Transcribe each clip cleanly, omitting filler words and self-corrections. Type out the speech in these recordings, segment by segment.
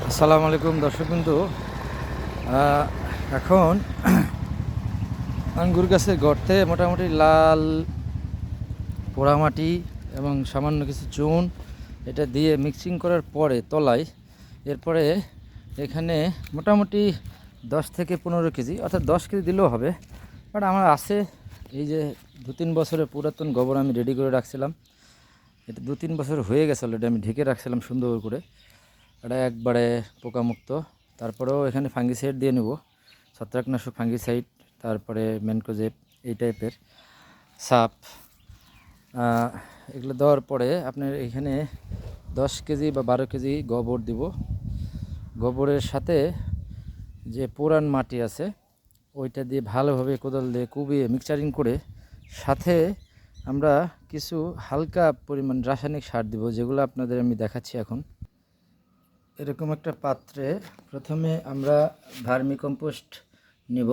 আসসালামু আলাইকুম দর্শকবৃন্দ। এখন আঙ্গুর গাছের গর্তে মোটামুটি লাল পোড়ামাটি এবং সামান্য কিছু চুন এটা দিয়ে মিক্সিং করার পরে তলায় এরপরে এখানে মোটামুটি 10 থেকে 15 কেজি অর্থাৎ 10 কেজি দিলেও হবে। বাট আমার আছে এই যে 2-3 বছরের পুরাতন গোবর আমি রেডি করে রাখছিলাম। এটা 2-3 বছর হয়ে গেছে অলরেডি, আমি ঢেকে রাখছিলাম সুন্দর করে। এটা একবারে পোকামুক্ত। তারপরেও এখানে ফাঙ্গিসাইড দিয়ে নেব, ছত্রাকনাশক ফাঙ্গিসাইড, তারপরে ম্যানকোজেব এই টাইপের সাপ। এগুলো দেওয়ার পরে আপনার এখানে 10 কেজি বা 12 কেজি গোবর দিব। গোবরের সাথে যে পুরান মাটি আছে ওইটা দিয়ে ভালোভাবে কোদাল দিয়ে কুবিয়ে মিক্সচারিং করে সাথে আমরা কিছু হালকা পরিমাণ রাসায়নিক সার দিব, যেগুলো আপনাদের আমি দেখাচ্ছি এখন। এরকম একটা পাত্রে প্রথমে আমরা ভার্মি কম্পোস্ট নিব,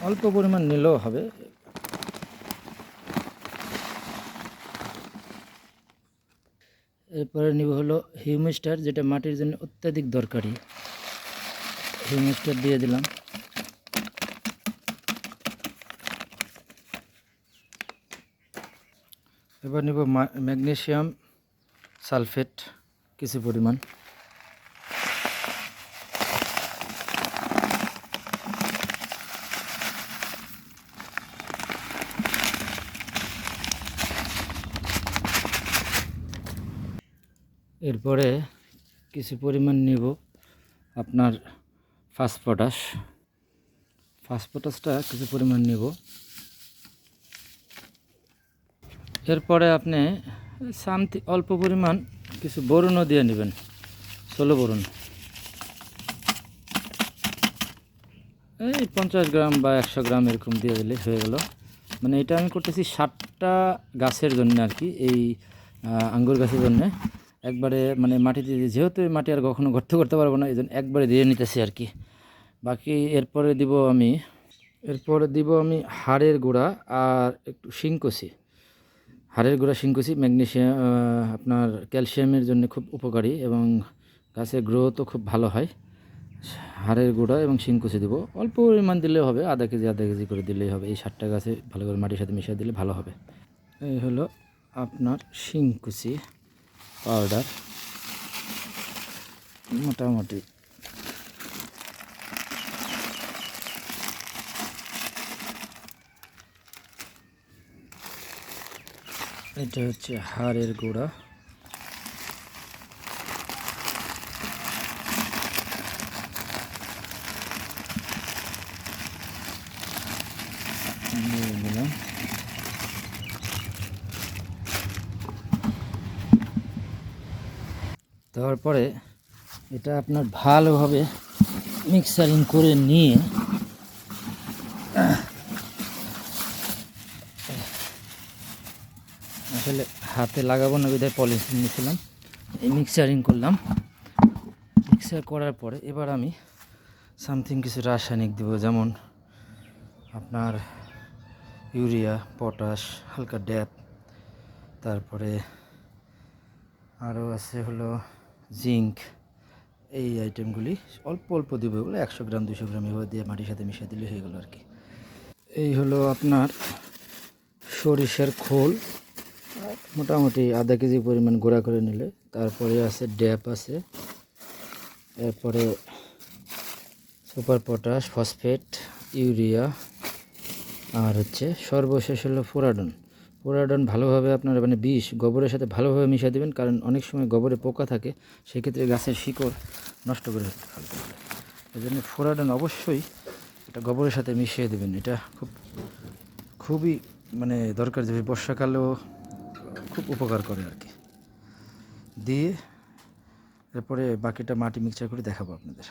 অল্প পরিমাণ নিলেও হবে। এরপরে নিব হলো হিউমিস্টার, যেটা মাটির জন্য অত্যাধিক দরকারি। হিউমিস্টার দিয়ে দিলাম। এবার নিব ম্যাগনেসিয়াম সালফেট কিছু পরিমাণ। এরপরে কিছু পরিমাণ নিব আপনার ফসফরাসটা কিছু পরিমাণ নিব। এরপরে আপনি অল্প পরিমাণ কিছু বোরনও দিয়ে নেবেন, 16 বোরন, এই 50 গ্রাম বা 100 গ্রাম এরকম দিয়ে দিলে হয়ে গেল। মানে এটা আমি করতেছি 60টা গাছের জন্য আর কি, এই আঙ্গুর গাছের জন্য একবারে মানে মাটিতে, যেহেতু এই মাটি আর কখনো গর্ত করতে পারবো না, এই জন্য একবারে দিয়ে নিতেছি আর কি। বাকি এরপরে দিব আমি হাড়ের গুঁড়া আর একটু শিংকুচি। হাড়ের গুঁড়া, শিংকুচি ম্যাগনেসিয়াম আপনার ক্যালসিয়ামের জন্য খুব উপকারী এবং গাছের গ্রোথও খুব ভালো হয়। হাড়ের গুঁড়া এবং শিংকুচি দেবো, অল্প পরিমাণ দিলেও হবে, আধা কেজি করে দিলেই হবে। এই 60টা গাছে ভালো করে মাটির সাথে মিশিয়ে দিলে ভালো হবে। এই হলো আপনার শিংকুচি পাউডার, মোটামুটি এটা হচ্ছে হাড়ের গুঁড়া। তারপরে এটা আপনার ভালোভাবে মিক্সারিং করে নিয়ে আসলে হাতে লাগাবো না বিধায় পলিথিন নিয়েছিলাম, এই মিক্সারিং করলাম। মিক্সার করার পরে এবার আমি সামথিং কিছু রাসায়নিক দেব, যেমন আপনার ইউরিয়া, পটাশ, হালকা ড্যাপ, তারপরে আরও আছে হলো জিঙ্ক। এই আইটেমগুলি অল্প অল্প দেবো, এগুলো 100 গ্রাম 200 গ্রাম এভাবে দিয়ে মাটির সাথে মিশিয়ে দিলে হয়ে গেলো আর কি। এই হলো আপনার সরিষার খোল, মোটামুটি আধা কেজি পরিমাণ গুঁড়া করে নিলে। তারপরে আছে ড্যাপ আছে, এরপরে সুপার পটাশ, ফসফেট, ইউরিয়া, আর হচ্ছে সর্বশেষ হলো ফোরাডন ভালোভাবে আপনার মানে বিষ গোবরের সাথে ভালোভাবে মিশিয়ে দেবেন, কারণ অনেক সময় গোবরে পোকা থাকে, সেক্ষেত্রে গাছের শিকড় নষ্ট করে ফেলতে পারে। এই জন্য ফোরাডন অবশ্যই এটা গোবরের সাথে মিশিয়ে দেবেন। এটা খুবই মানে দরকার, যে বর্ষাকালেও খুব উপকার করে আর কি। দিয়ে এরপরে বাকিটা মাটি মিক্সচার করে দেখাবো আপনাদের।